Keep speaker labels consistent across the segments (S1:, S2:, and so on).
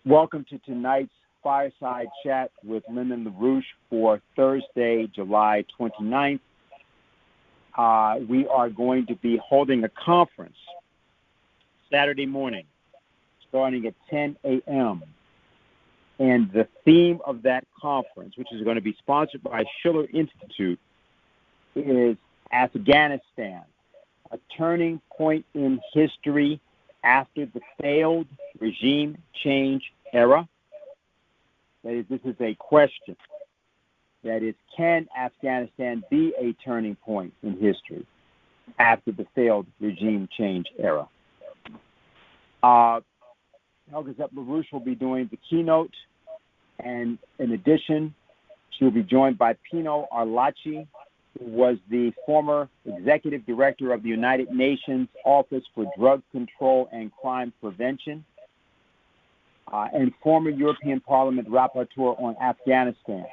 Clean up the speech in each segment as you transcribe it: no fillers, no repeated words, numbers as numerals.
S1: Welcome to tonight's Fireside Chat with Lyndon LaRouche for Thursday, July 29th. We are going to be holding a conference Saturday morning, starting at 10 a.m. And the theme of that conference, which is going to be sponsored by Schiller Institute, is Afghanistan, a turning point in history after the failed regime change era. That is, this is a question. That is, can Afghanistan be a turning point in history after the failed regime change era? Helga LaRouche will be doing the keynote, and in addition, she will be joined by Pino Arlacchi, who was the former executive director of the United Nations Office for Drug Control and Crime Prevention, and former European Parliament rapporteur on Afghanistan.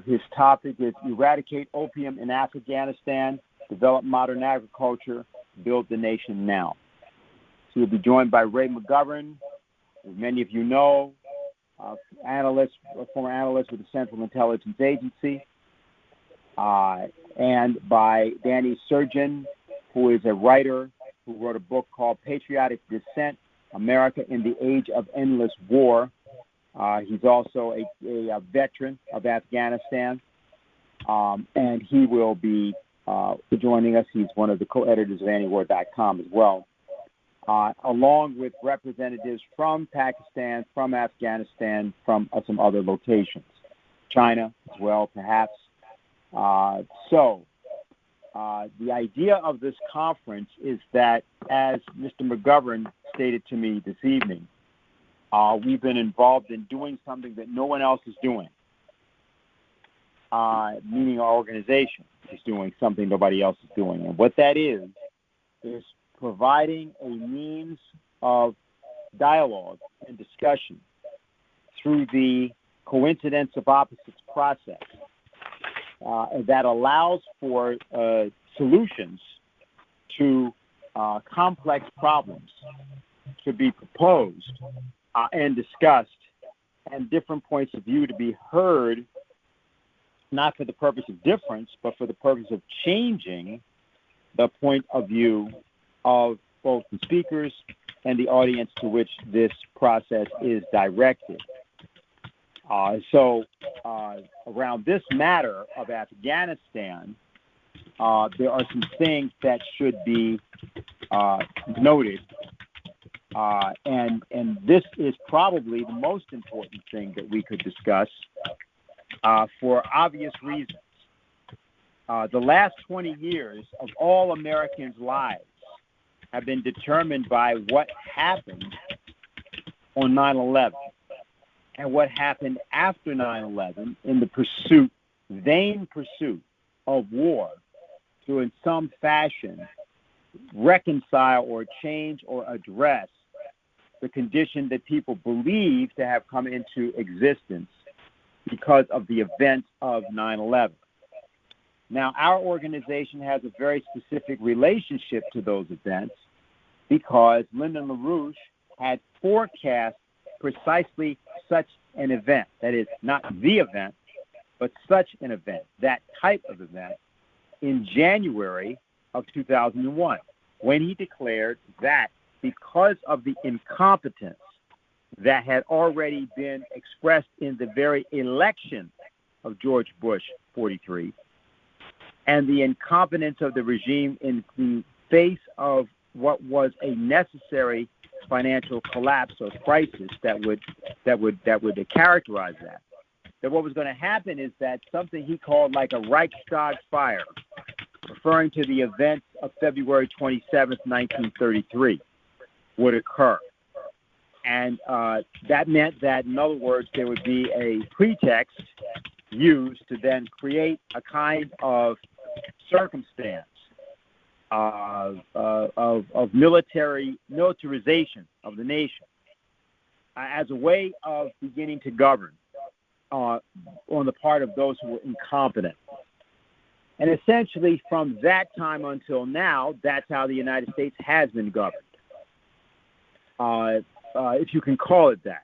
S1: His topic is Eradicate Opium in Afghanistan, Develop Modern Agriculture, Build the Nation Now. He will be joined by Ray McGovern, as many of you know, former analyst with the Central Intelligence Agency, and by Danny Surgeon, who is a writer who wrote a book called Patriotic Dissent, America in the Age of Endless War. He's also a veteran of Afghanistan, and he will be joining us. He's one of the co-editors of antiwar.com as well, along with representatives from Pakistan, from Afghanistan, from some other locations, China as well, perhaps. The idea of this conference is that, as Mr. McGovern stated to me this evening, we've been involved in doing something that no one else is doing, meaning our organization is doing something nobody else is doing. And what that is providing a means of dialogue and discussion through the coincidence of opposites process that allows for solutions to complex problems to be proposed and discussed, and different points of view to be heard, not for the purpose of difference, but for the purpose of changing the point of view of both the speakers and the audience to which this process is directed. Around this matter of Afghanistan, there are some things that should be noted, and this is probably the most important thing that we could discuss for obvious reasons. The last 20 years of all Americans' lives have been determined by what happened on 9/11 and what happened after 9/11 in the vain pursuit of war to, in some fashion, reconcile or change or address the condition that people believe to have come into existence because of the events of 9/11. Now, our organization has a very specific relationship to those events because Lyndon LaRouche had forecast precisely such an event, that is, not the event, but such an event, that type of event, in January of 2001, when he declared that because of the incompetence that had already been expressed in the very election of George Bush 43, and the incompetence of the regime in the face of what was a necessary financial collapse or crisis that would characterize that what was going to happen is that something he called like a Reichstag fire, referring to the events of February 27th, 1933, would occur. And that meant that, in other words, there would be a pretext used to then create a kind of circumstance of militarization of the nation as a way of beginning to govern on the part of those who were incompetent. And essentially, from that time until now, that's how the United States has been governed. if you can call it that.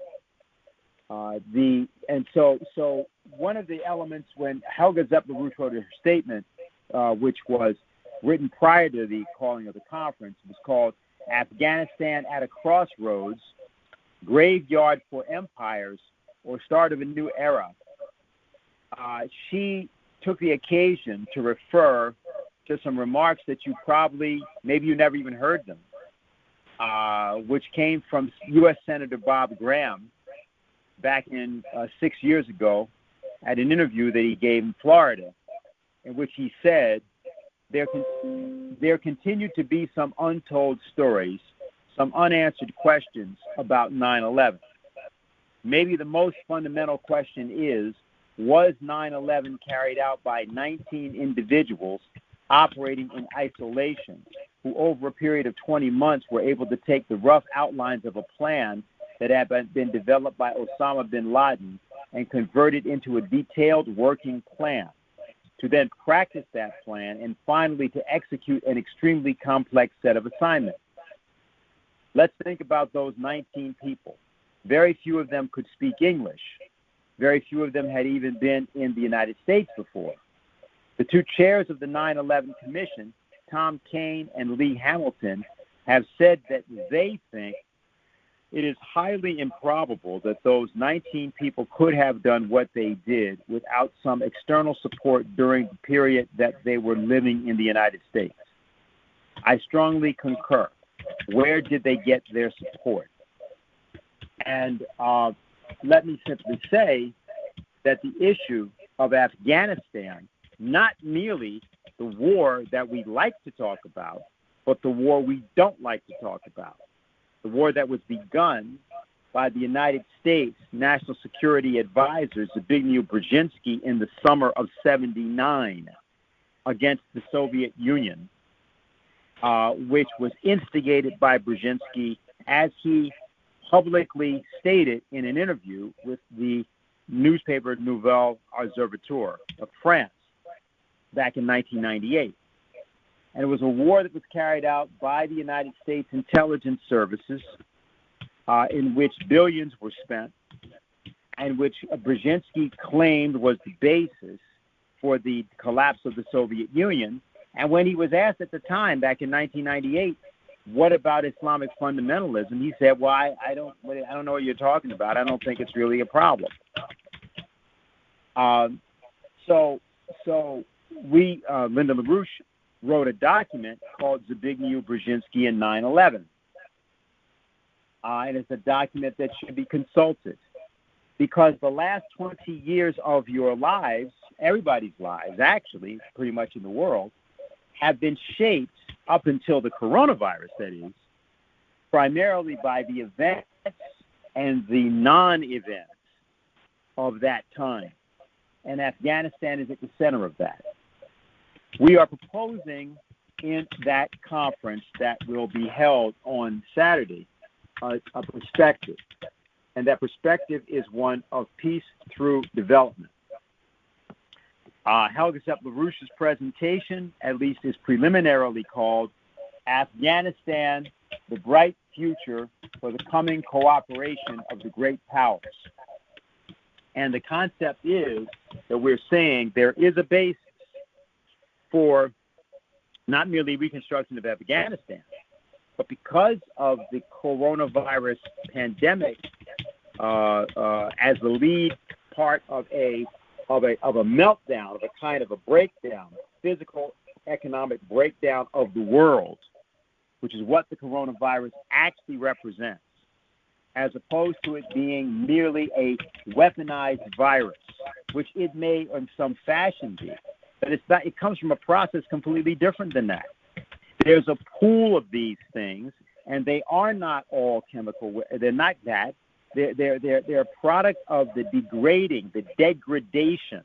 S1: So one of the elements when Helga Zepp-LaRouche wrote her statement, which was written prior to the calling of the conference, was called Afghanistan at a Crossroads, Graveyard for Empires, or Start of a New Era. She took the occasion to refer to some remarks that you maybe you never even heard them, which came from U.S. Senator Bob Graham back in 6 years ago at an interview that he gave in Florida, in which he said, there continue to be some untold stories, some unanswered questions about 9/11. Maybe the most fundamental question is, was 9/11 carried out by 19 individuals operating in isolation, who over a period of 20 months were able to take the rough outlines of a plan that had been developed by Osama bin Laden and convert it into a detailed working plan, to then practice that plan and finally to execute an extremely complex set of assignments? Let's think about those 19 people. Very few of them could speak English. Very few of them had even been in the United States before. The two chairs of the 9/11 Commission, Tom Kane and Lee Hamilton, have said that they think it is highly improbable that those 19 people could have done what they did without some external support during the period that they were living in the United States. I strongly concur. Where did they get their support? And let me simply say that the issue of Afghanistan, not merely the war that we like to talk about, but the war we don't like to talk about, the war that was begun by the United States National Security Advisor Zbigniew Brzezinski in the summer of '79 against the Soviet Union, which was instigated by Brzezinski, as he publicly stated in an interview with the newspaper Nouvel Observateur of France back in 1998. And it was a war that was carried out by the United States intelligence services, in which billions were spent, and which Brzezinski claimed was the basis for the collapse of the Soviet Union. And when he was asked at the time, back in 1998, what about Islamic fundamentalism, he said, well, I don't know what you're talking about. I don't think it's really a problem. So Linda LaRouche wrote a document called Zbigniew Brzezinski and 9/11. And it's a document that should be consulted, because the last 20 years of your lives, everybody's lives actually, pretty much in the world, have been shaped up until the coronavirus, that is, primarily by the events and the non-events of that time. And Afghanistan is at the center of that. We are proposing in that conference that will be held on Saturday a perspective, and that perspective is one of peace through development. Helga Zepp-LaRouche's presentation, at least, is preliminarily called Afghanistan, the Bright Future for the Coming Cooperation of the Great Powers. And the concept is that we're saying there is a basis for not merely reconstruction of Afghanistan, but because of the coronavirus pandemic as the lead part of a meltdown, of a kind of a breakdown, physical, economic breakdown of the world, which is what the coronavirus actually represents, as opposed to it being merely a weaponized virus, which it may in some fashion be. But it's not. It comes from a process completely different than that. There's a pool of these things, and they are not all chemical. They're not that. They're a product of the degradation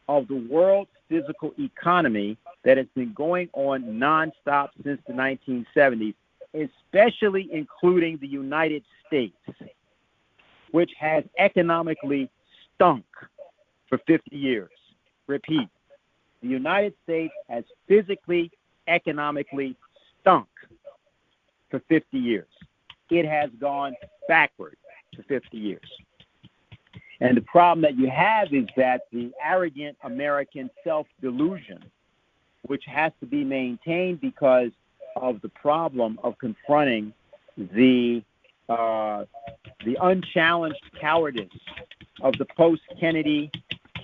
S1: of the world's physical economy that has been going on nonstop since the 1970s, especially including the United States, which has economically stunk for 50 years. Repeat, the United States has physically, economically stunk for 50 years. it has gone backward for 50 years. And the problem that you have is that the arrogant American self-delusion, which has to be maintained because of the problem of confronting the unchallenged cowardice of the post-Kennedy,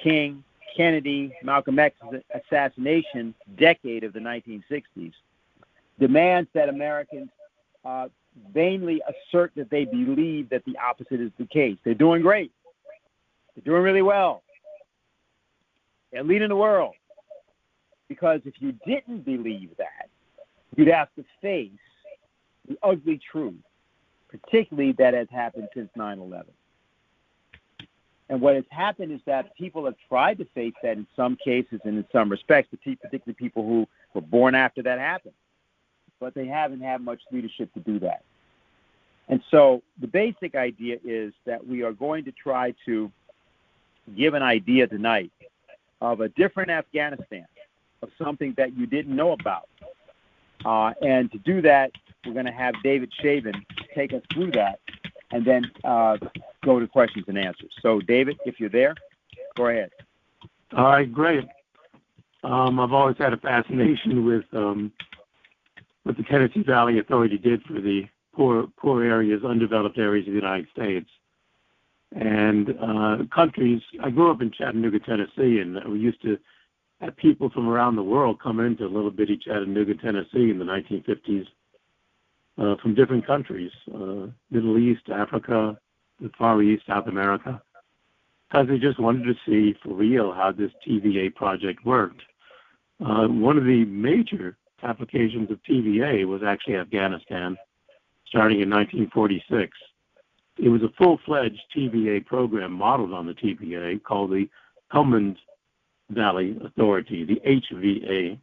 S1: King, Kennedy, Malcolm X assassination decade of the 1960s, demands that Americans vainly assert that they believe that the opposite is the case. They're doing great. They're doing really well. They're leading the world. Because if you didn't believe that, you'd have to face the ugly truth, particularly that has happened since 9/11. And what has happened is that people have tried to face that in some cases and in some respects, particularly people who were born after that happened. But they haven't had much leadership to do that. And so the basic idea is that we are going to try to give an idea tonight of a different Afghanistan, of something that you didn't know about. And to do that, we're going to have David Shavin take us through that and then go to questions and answers. So, David, if you're there, go ahead.
S2: All right, great. I've always had a fascination with what the Tennessee Valley Authority did for the poor areas, undeveloped areas of the United States. And countries, I grew up in Chattanooga, Tennessee, and we used to have people from around the world come into little bitty Chattanooga, Tennessee in the 1950s from different countries, Middle East, Africa, the Far East, South America, because they just wanted to see for real how this TVA project worked. One of the major applications of TVA was actually Afghanistan, starting in 1946. It was a full-fledged TVA program modeled on the TVA called the Helmand Valley Authority, the HVA.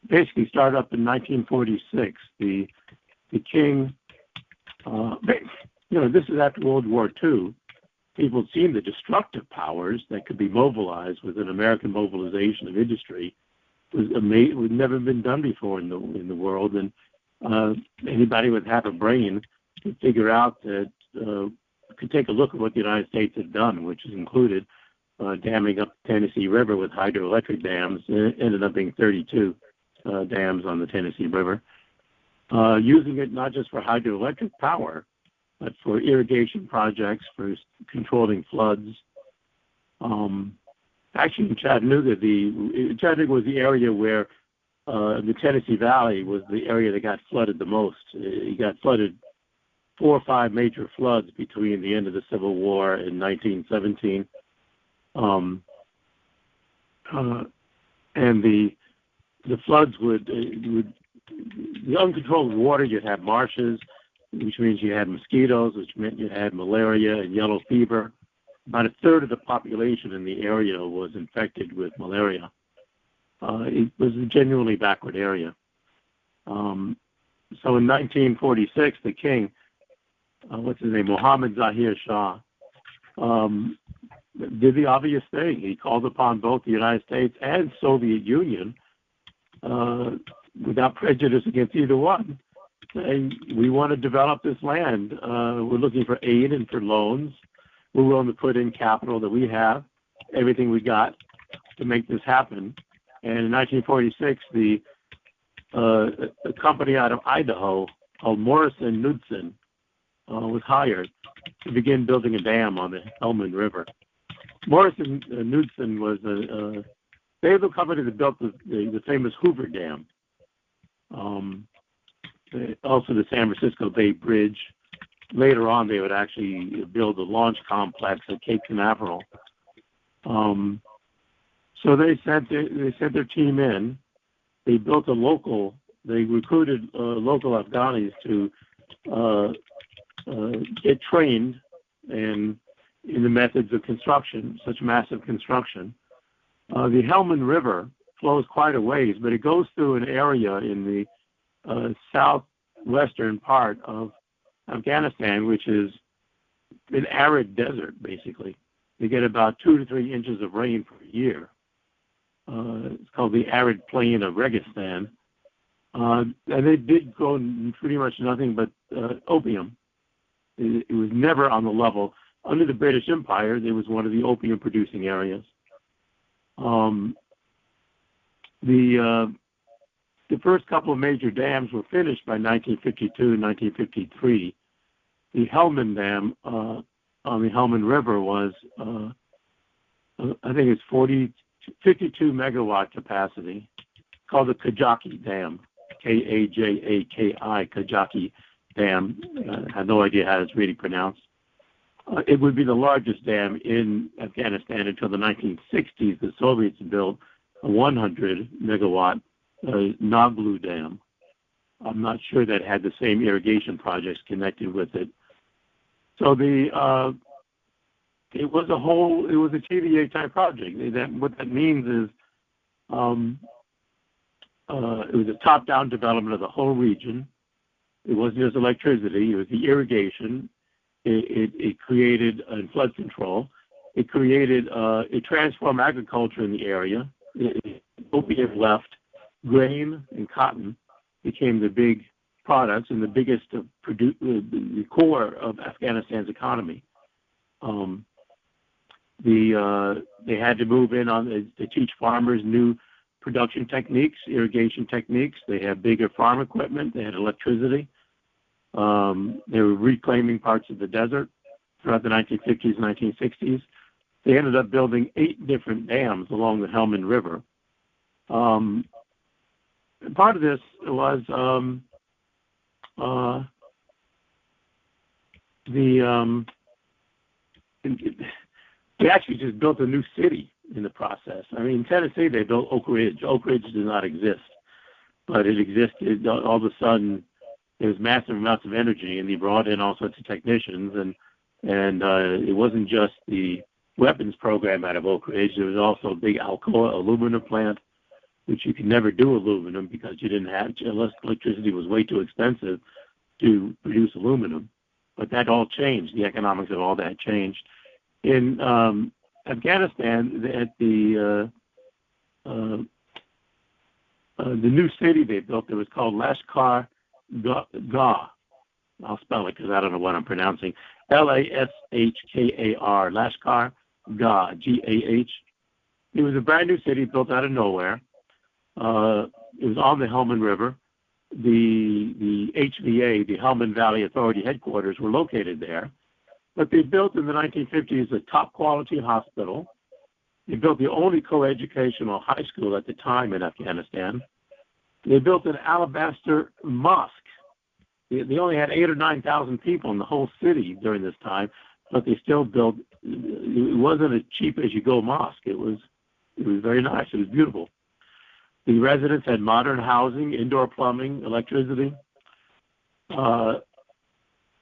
S2: Basically started up in 1946. The king, this is after World War II. People had seen the destructive powers that could be mobilized with an American mobilization of industry. Was never been done before in the world, and anybody with half a brain could figure out that could take a look at what the United States had done, which has included damming up the Tennessee River with hydroelectric dams. It ended up being 32 dams on the Tennessee River, using it not just for hydroelectric power, but for irrigation projects, for controlling floods. Actually, in Chattanooga, Chattanooga was the area where the Tennessee Valley was the area that got flooded the most. It got flooded 4 or 5 major floods between the end of the Civil War in 1917. And the floods would the uncontrolled water, you'd have marshes, which means you had mosquitoes, which meant you had malaria and yellow fever. About a third of the population in the area was infected with malaria. It was a genuinely backward area. So in 1946, the king, what's his name, Mohammed Zahir Shah, did the obvious thing. He called upon both the United States and Soviet Union, without prejudice against either one, saying, we want to develop this land. We're looking for aid and for loans. We're willing to put in capital that we have, everything we got to make this happen. And in 1946, a company out of Idaho called Morrison Knudsen was hired to begin building a dam on the Helmand River. Morrison Knudsen was they were the company that built the famous Hoover Dam, also the San Francisco Bay Bridge. Later on, they would actually build a launch complex at Cape Canaveral. So they sent their team in. They built they recruited local Afghanis to get trained in the methods of construction, such massive construction. The Helmand River flows quite a ways, but it goes through an area in the southwestern part of Afghanistan, which is an arid desert, basically. They get about 2 to 3 inches of rain per year. It's called the arid plain of Registan. And they did grow pretty much nothing but opium. It was never on the level. Under the British Empire, it was one of the opium-producing areas. The first couple of major dams were finished by 1952 and 1953. The Helmand Dam on the Helmand River was, I think it's 52 megawatt capacity, called the Kajaki Dam, Kajaki, Kajaki Dam. I have no idea how it's really pronounced. It would be the largest dam in Afghanistan until the 1960s. The Soviets built a 100 megawatt Naglu Dam. I'm not sure that had the same irrigation projects connected with it. So it was a TVA type project. What that means is it was a top-down development of the whole region. It wasn't just electricity; it was the irrigation. It created flood control. It transformed agriculture in the area. Opium left. Grain and cotton became the big products and the biggest the core of Afghanistan's economy. They had to move in to teach farmers new production techniques, irrigation techniques. They had bigger farm equipment. They had electricity. They were reclaiming parts of the desert throughout the 1950s, 1960s. They ended up building 8 different dams along the Helmand River. Part of this was they actually just built a new city in the process. I mean, in Tennessee, they built Oak Ridge. Oak Ridge did not exist, but it existed. All of a sudden, there was massive amounts of energy, and they brought in all sorts of technicians, and it wasn't just the weapons program out of Oak Ridge. There was also a big Alcoa aluminum plant, which you could never do aluminum because you didn't have, unless electricity was way too expensive to produce aluminum. But that all changed. The economics of all that changed. In Afghanistan, at the new city they built, it was called Lashkar Gah. I'll spell it because I don't know what I'm pronouncing. Lashkar, Lashkar Gah, Gah. It was a brand new city built out of nowhere. It was on the Helmand River. The HVA, the Helmand Valley Authority headquarters, were located there. But they built in the 1950s a top-quality hospital. They built the only coeducational high school at the time in Afghanistan. They built an alabaster mosque. They only had 8,000 or 9,000 people in the whole city during this time, but they still built. It wasn't a cheap-as-you-go mosque. It was very nice. It was beautiful. The residents had modern housing, indoor plumbing, electricity.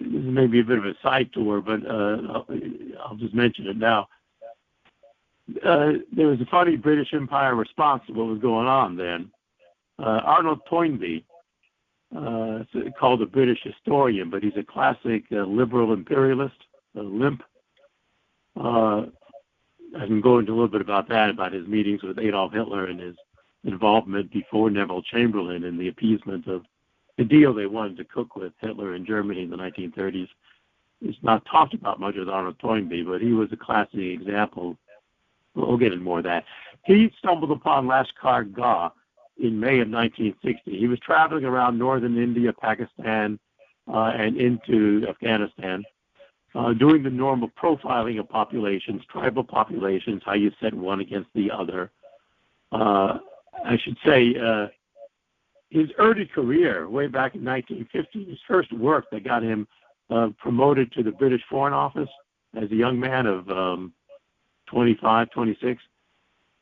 S2: This may be a bit of a side tour, but I'll just mention it now. There was a funny British Empire response to what was going on then. Arnold Toynbee, called a British historian, but he's a classic liberal imperialist, a limp. I can go into a little bit about that, about his meetings with Adolf Hitler and his involvement before Neville Chamberlain in the appeasement of the deal they wanted to cook with Hitler in Germany in the 1930s. It's not talked about much with Arnold Toynbee, but he was a classic example. We'll get into more of that. He stumbled upon Lashkar Gah in May of 1960. He was traveling around northern India, Pakistan, and into Afghanistan, doing the normal profiling of populations, tribal populations, how you set one against the other. I should say his early career, way back in 1950, his first work that got him promoted to the British Foreign Office as a young man of 25, 26,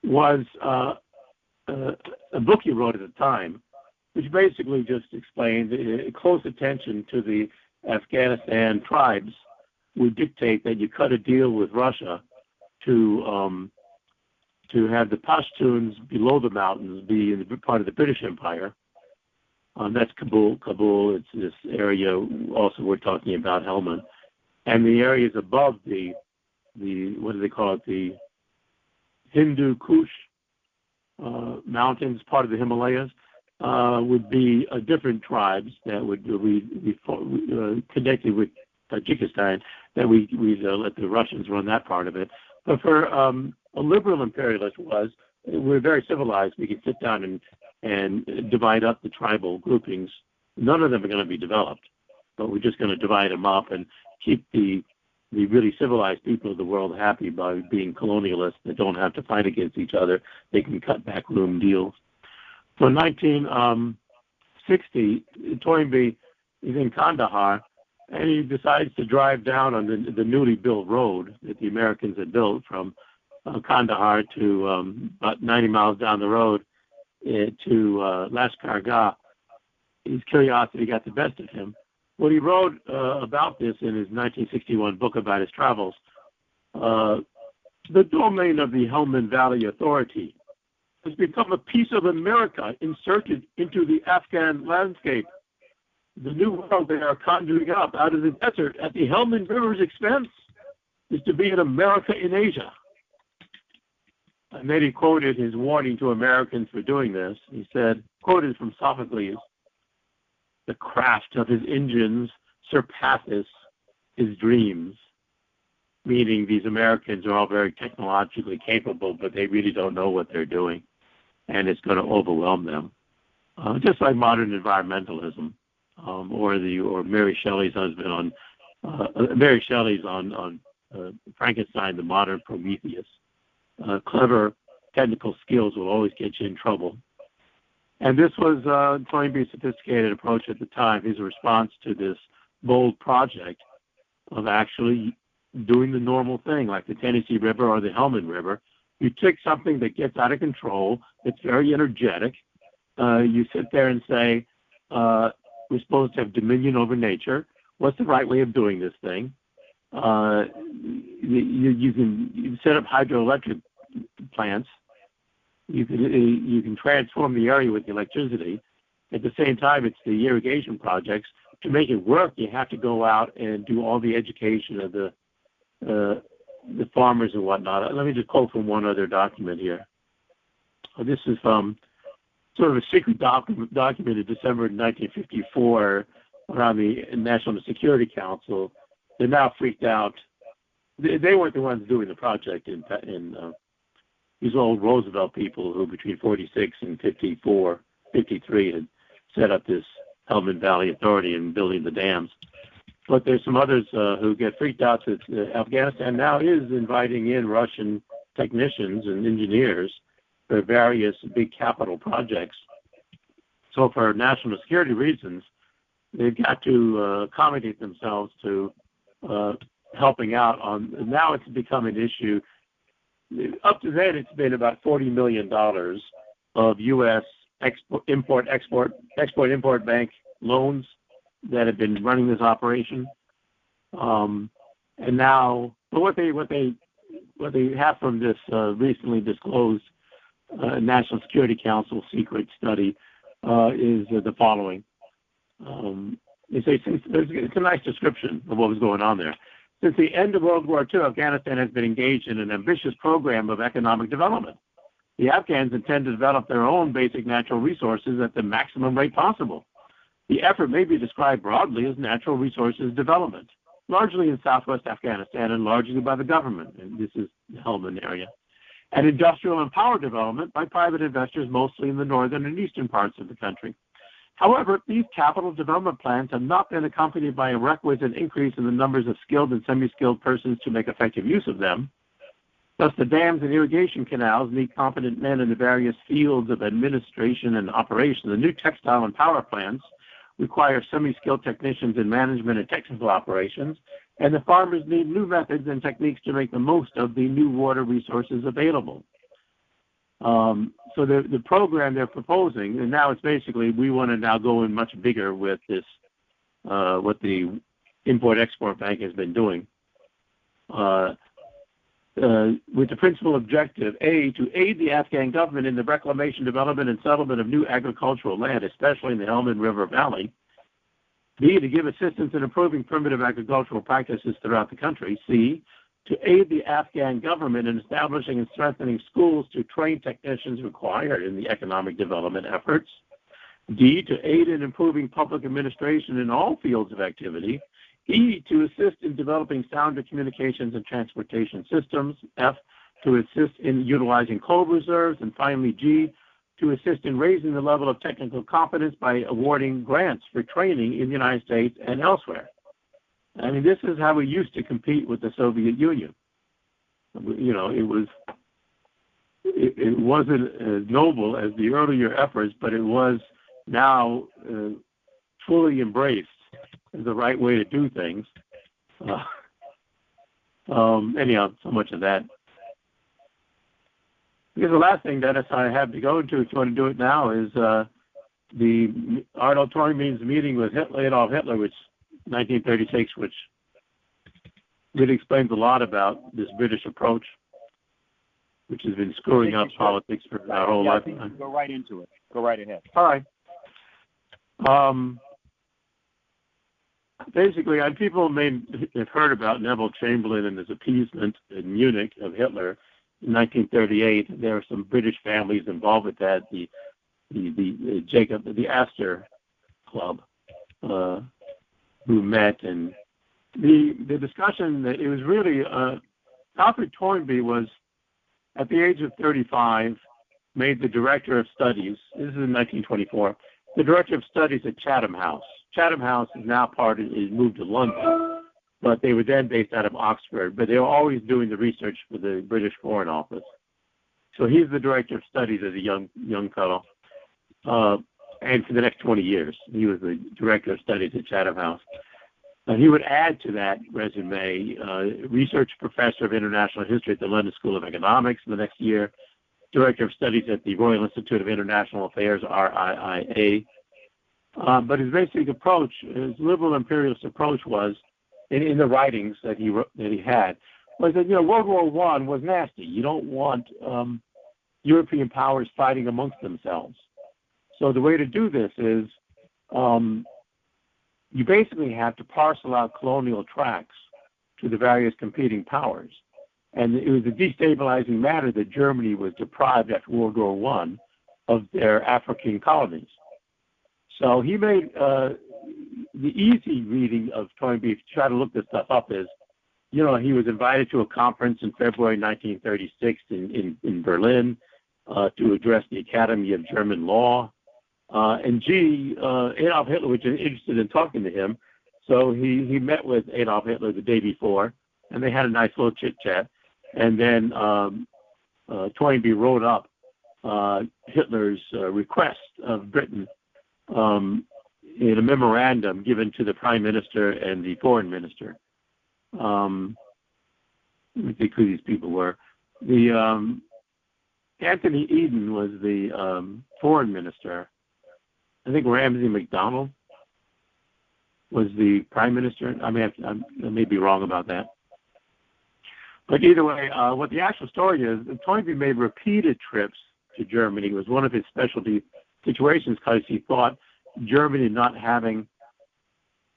S2: was a book he wrote at the time, which basically just explained close attention to the Afghanistan tribes would dictate that you cut a deal with Russia to have the Pashtuns below the mountains be in the part of the British Empire. That's Kabul. It's this area. Also, we're talking about Helmand, and the areas above the what do they call it? The Hindu Kush mountains, part of the Himalayas. would be different tribes that would be connected with Tajikistan, that we let the Russians run that part of it. But for a liberal imperialist we're very civilized. We can sit down and divide up the tribal groupings. None of them are going to be developed, but we're just going to divide them up and keep the really civilized people of the world happy by being colonialists that don't have to fight against each other. They can cut backroom deals. So in 1960, Toynbee is in Kandahar, and he decides to drive down on the newly built road that the Americans had built from Kandahar to about 90 miles down the road to Lashkar-Gah. His curiosity got the best of him. What he wrote about this in his 1961 book about his travels, the domain of the Helmand Valley Authority has become a piece of America inserted into the Afghan landscape. The new world they are conjuring up out of the desert at the Helmand River's expense is to be an America in Asia. And then he quoted his warning to Americans for doing this. He said, quoted from Sophocles, "The craft of his engines surpasses his dreams," meaning these Americans are all very technologically capable, but they really don't know what they're doing, and it's going to overwhelm them. Just like modern environmentalism, or Mary Shelley's husband Mary Shelley's on Frankenstein, the modern Prometheus. Clever technical skills will always get you in trouble. And this was Toynbee's sophisticated approach at the time, his response to this bold project of actually doing the normal thing, like the Tennessee River or the Helmand River. You take something that gets out of control, it's very energetic. You sit there and say, we're supposed to have dominion over nature. What's the right way of doing this thing? You can set up hydroelectric plants. You can transform the area with electricity. At the same time, it's the irrigation projects. To make it work, you have to go out and do all the education of the farmers and whatnot. Let me just quote from one other document here. This is from sort of a secret document in December 1954 around the National Security Council. They're now freaked out. They weren't the ones doing the project in these old Roosevelt people who between 46 and 53 had set up this Helmand Valley Authority and building the dams. But there's some others who get freaked out that Afghanistan now is inviting in Russian technicians and engineers for various big capital projects. So for national security reasons, they've got to accommodate themselves to helping out on. Now it's become an issue. Up to then, it's been about $40 million of U.S. Export-Import Bank loans that have been running this operation. And now, but what they have from this recently disclosed National Security Council secret study is the following. They say it's a nice description of what was going on there. Since the end of World War II, Afghanistan has been engaged in an ambitious program of economic development. The Afghans intend to develop their own basic natural resources at the maximum rate possible. The effort may be described broadly as natural resources development, largely in southwest Afghanistan and largely by the government, and this is the Helmand area, and industrial and power development by private investors, mostly in the northern and eastern parts of the country. However, these capital development plans have not been accompanied by a requisite increase in the numbers of skilled and semi-skilled persons to make effective use of them. Thus, the dams and irrigation canals need competent men in the various fields of administration and operation. The new textile and power plants require semi-skilled technicians in management and technical operations, and the farmers need new methods and techniques to make the most of the new water resources available. So the program they're proposing, and now it's basically we want to now go in much bigger with this, what the Import-Export Bank has been doing, with the principal objective, A, to aid the Afghan government in the reclamation, development, and settlement of new agricultural land, especially in the Helmand River Valley. B, to give assistance in improving primitive agricultural practices throughout the country. C, to aid the Afghan government in establishing and strengthening schools to train technicians required in the economic development efforts. D, to aid in improving public administration in all fields of activity. E, to assist in developing sounder communications and transportation systems. F, to assist in utilizing coal reserves. And finally, G, to assist in raising the level of technical competence by awarding grants for training in the United States and elsewhere. I mean, this is how we used to compete with the Soviet Union. You know, it wasn't as noble as the earlier efforts, but it was now fully embraced as the right way to do things. Anyhow, so much of that. Because the last thing, Dennis, I have to go into, if you want to do it now, is the Arnold Toynbee's meeting with Adolf Hitler, which 1936, which really explains a lot about this British approach, which has been screwing up politics for our whole lifetime.
S1: Go right into it. Go right ahead.
S2: All right. Basically, people may have heard about Neville Chamberlain and his appeasement in Munich of Hitler in 1938. There are some British families involved with that. The Astor Club, who met, and the discussion, it was really Alfred Toynbee was at the age of 35 made the director of studies. This is in 1924. The director of studies at Chatham House. Chatham House is now is moved to London, but they were then based out of Oxford. But they were always doing the research for the British Foreign Office. So he's the director of studies as a young fellow. And for the next 20 years, he was the director of studies at Chatham House. He would add to that resume research professor of international history at the London School of Economics in the next year, director of studies at the Royal Institute of International Affairs, RIIA. But his basic approach, his liberal imperialist approach was, in the writings that he had, was that, World War I was nasty. You don't want European powers fighting amongst themselves. So the way to do this is you basically have to parcel out colonial tracts to the various competing powers. And it was a destabilizing matter that Germany was deprived after World War I of their African colonies. So he made the easy reading of Toynbee, if you try to look this stuff up, is, he was invited to a conference in February 1936 in Berlin to address the Academy of German Law. And Adolf Hitler was interested in talking to him, so he met with Adolf Hitler the day before, and they had a nice little chit-chat. And then Toynbee wrote up Hitler's request of Britain in a memorandum given to the Prime Minister and the Foreign Minister. Let me think who these people were. Anthony Eden was the Foreign Minister. I think Ramsay MacDonald was the Prime Minister. I may be wrong about that. But either way, what the actual story is, Toynbee made repeated trips to Germany. It was one of his specialty situations because he thought Germany not having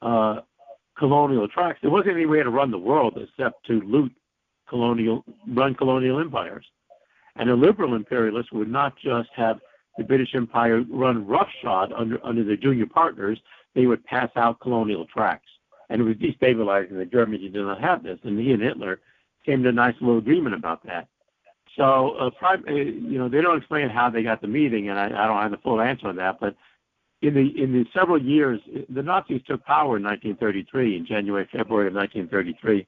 S2: colonial tracts, there wasn't any way to run the world except to run colonial empires. And a liberal imperialist would not just have the British Empire run roughshod under their junior partners, they would pass out colonial tracts. And it was destabilizing that Germany did not have this. And he and Hitler came to a nice little agreement about that. So, they don't explain how they got the meeting, and I don't have the full answer on that. But in the several years, the Nazis took power in 1933, in January, February of 1933,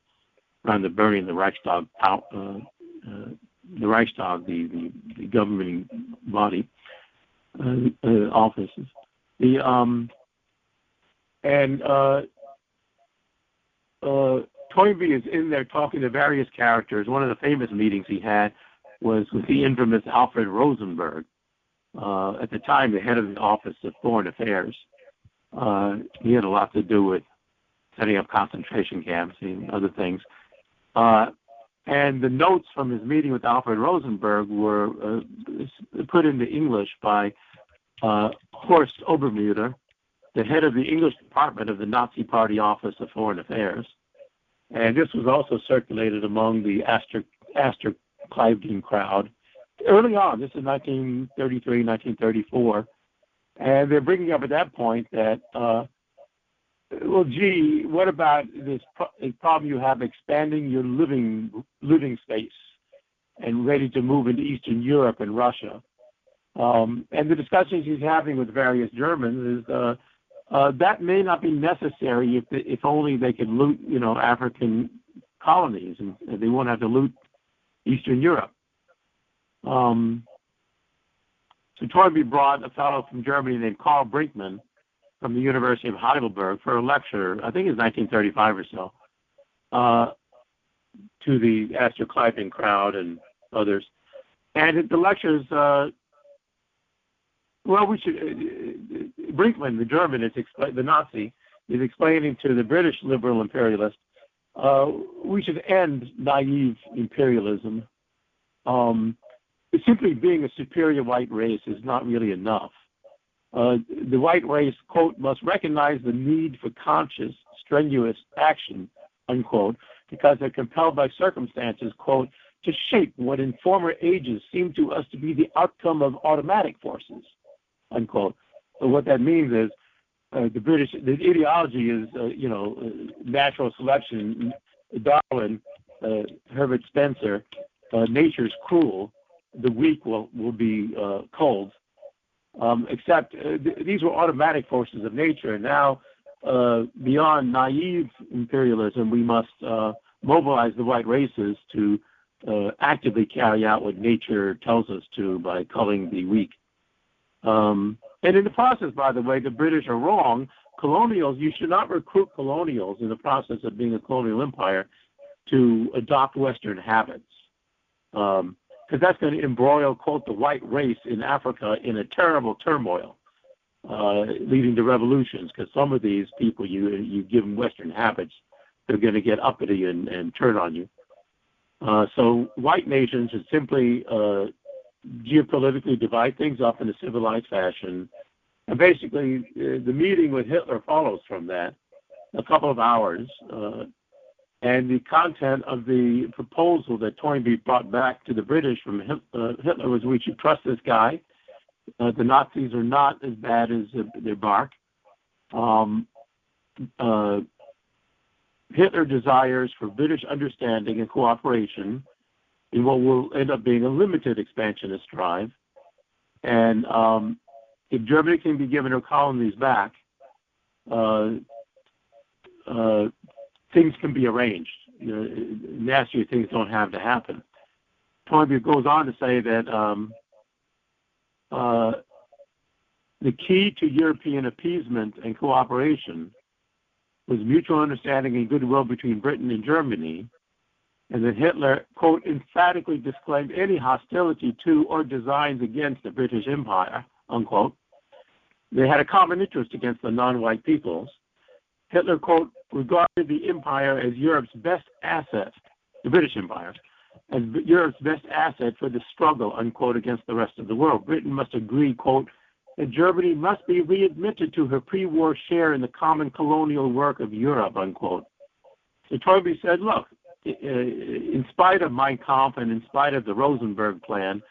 S2: around the burning of the Reichstag, the governing body offices. Toynbee is in there talking to various characters. One of the famous meetings he had was with the infamous Alfred Rosenberg, at the time the head of the Office of Foreign Affairs. He had a lot to do with setting up concentration camps and other things. And the notes from his meeting with Alfred Rosenberg were put into English by Horst Obermutter, the head of the English department of the Nazi Party Office of Foreign Affairs. And this was also circulated among the Astor Cliveden crowd. Early on, this is 1933, 1934, And they're bringing up at that point that, well, gee, what about this problem you have expanding your living space and ready to move into Eastern Europe and Russia? And the discussions he's having with various Germans is that may not be necessary if only they could loot, African colonies, and they won't have to loot Eastern Europe. So Toynbee brought a fellow from Germany named Karl Brinkman from the University of Heidelberg for a lecture, I think it was 1935 or so, to the Astor Kleiping crowd and others. And the lectures, Brinkman, the German, the Nazi, is explaining to the British liberal imperialist, we should end naive imperialism. Simply being a superior white race is not really enough. The white race, quote, must recognize the need for conscious, strenuous action, unquote, because they're compelled by circumstances, quote, to shape what in former ages seemed to us to be the outcome of automatic forces, unquote. So what that means is the ideology is, natural selection, Darwin, Herbert Spencer, nature's cruel, the weak will be cold. Except these were automatic forces of nature. And now, beyond naive imperialism, we must mobilize the white races to actively carry out what nature tells us to by culling the weak. And in the process, by the way, the British are wrong. Colonials, you should not recruit colonials in the process of being a colonial empire to adopt Western habits. Because that's going to embroil, quote, the white race in Africa in a terrible turmoil, leading to revolutions. Because some of these people, you give them Western habits, they're going to get uppity and turn on you. So white nations should simply geopolitically divide things up in a civilized fashion. And basically, the meeting with Hitler follows from that, a couple of hours. And the content of the proposal that Toynbee brought back to the British from Hitler was, we should trust this guy. The Nazis are not as bad as their bark. Hitler desires for British understanding and cooperation in what will end up being a limited expansionist drive. And if Germany can be given her colonies back, things can be arranged. Nastier things don't have to happen. Toynbee goes on to say that the key to European appeasement and cooperation was mutual understanding and goodwill between Britain and Germany, and that Hitler, quote, emphatically disclaimed any hostility to or designs against the British Empire, unquote. They had a common interest against the non-white peoples. Hitler, quote, regarded the empire as Europe's best asset, the British Empire, as Europe's best asset for the struggle, unquote, against the rest of the world. Britain must agree, quote, that Germany must be readmitted to her pre-war share in the common colonial work of Europe, unquote. So Toynbee said, look, in spite of Mein Kampf and in spite of the Rosenberg plan,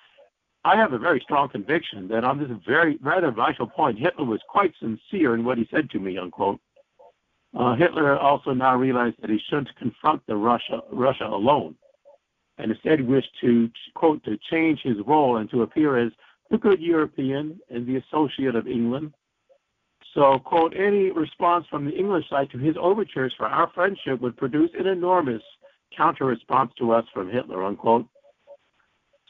S2: I have a very strong conviction that on this very rather vital point, Hitler was quite sincere in what he said to me, unquote. Hitler also now realized that he shouldn't confront Russia alone, and instead wished to, quote, to change his role and to appear as the good European and the associate of England. So, quote, any response from the English side to his overtures for our friendship would produce an enormous counter-response to us from Hitler, unquote.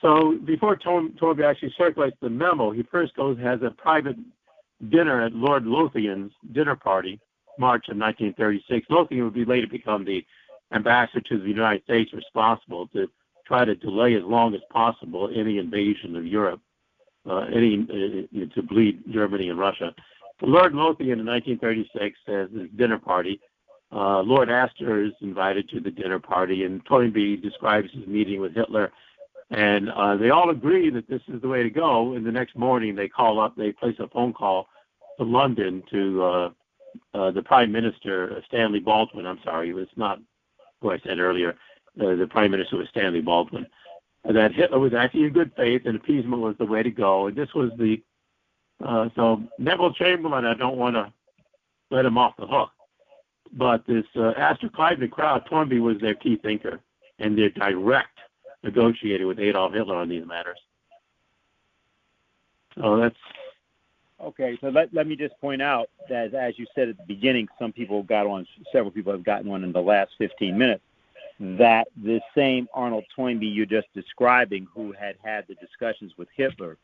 S2: So before Toynbee actually circulates the memo, he first has a private dinner at Lord Lothian's dinner party, March of 1936. Lothian would be later become the ambassador to the United States responsible to try to delay as long as possible any invasion of Europe, to bleed Germany and Russia. So Lord Lothian in 1936 has his dinner party. Lord Astor is invited to the dinner party, and Toynbee describes his meeting with Hitler. And they all agree that this is the way to go. And the next morning they place a phone call to London to the Prime Minister, Stanley Baldwin. I'm sorry, it was not who I said earlier. The Prime Minister was Stanley Baldwin. That Hitler was acting in good faith and appeasement was the way to go. And this was the So Neville Chamberlain, I don't want to let him off the hook. But this Astor Clyde crowd, Toynbee was their key thinker and their direct negotiator with Adolf Hitler on these matters. So that's...
S1: Okay, so let me just point out that, as you said at the beginning, several people have gotten on in the last 15 minutes, that the same Arnold Toynbee you're just describing, who had the discussions with Hitler,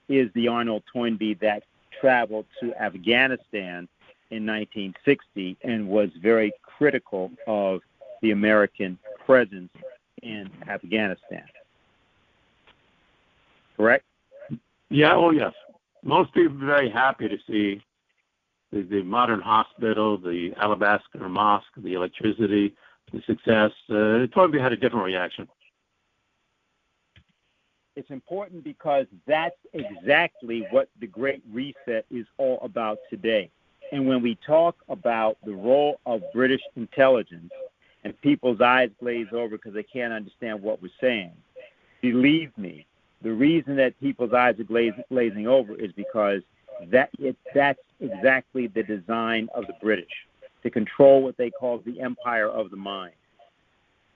S1: is the Arnold Toynbee that traveled to Afghanistan in 1960 and was very critical of the American presence in Afghanistan. Correct?
S2: Yeah, oh yes. Most people are very happy to see the modern hospital, the alabaster mosque, the electricity, the success. Toynbee had a different reaction.
S1: It's important because that's exactly what the Great Reset is all about today. And when we talk about the role of British intelligence and people's eyes glaze over because they can't understand what we're saying, believe me, the reason that people's eyes are glazing over is because that's exactly the design of the British, to control what they call the empire of the mind.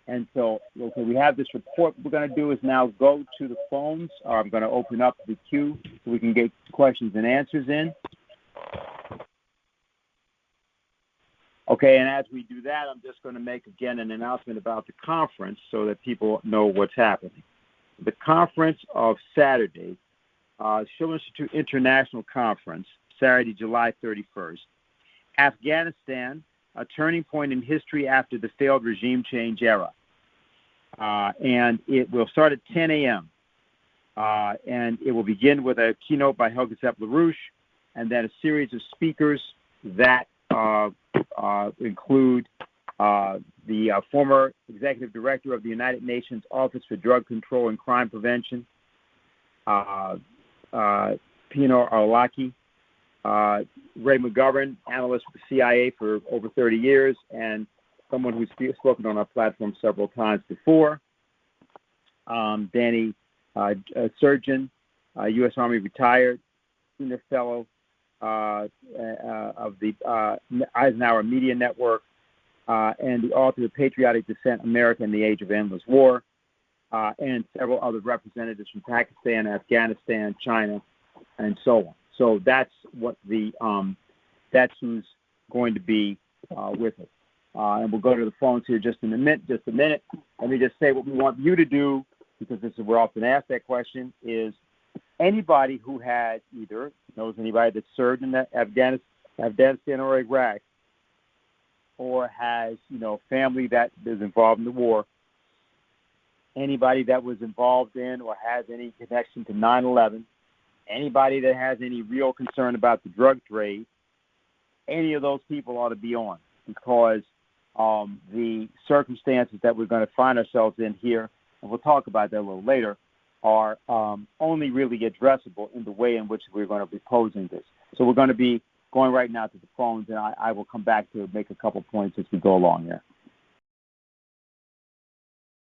S1: And so, okay, we have this report. What we're going to do is now go to the phones. I'm going to open up the queue so we can get questions and answers in. Okay, and as we do that, I'm just going to make, again, an announcement about the conference so that people know what's happening. The conference of Saturday, Shavin Institute International Conference, Saturday, July 31st. Afghanistan, a turning point in history after the failed regime change era. And it will start at 10 a.m. And it will begin with a keynote by Helga Zepp-LaRouche, and then a series of speakers that include the former executive director of the United Nations Office for Drug Control and Crime Prevention, Pino Arlaki, Ray McGovern, analyst with the CIA for over 30 years, and someone who's spoken on our platform several times before, Danny Surgeon, U.S. Army retired, senior fellow of the Eisenhower Media Network, and the author of Patriotic Dissent, America in the Age of Endless War, and several other representatives from Pakistan, Afghanistan, China, and so on. So that's what that's who's going to be with us. And we'll go to the phones here just in a minute. Let me just say what we want you to do, because we're often asked that question, is anybody who has either knows anybody that served in that Afghanistan or Iraq, or has family that is involved in the war, anybody that was involved in or has any connection to 9/11, anybody that has any real concern about the drug trade, any of those people ought to be on, because the circumstances that we're going to find ourselves in here, and we'll talk about that a little later, are only really addressable in the way in which we're going to be posing this. So we're going to be going right now to the phones, and I will come back to make a couple points as we go along here.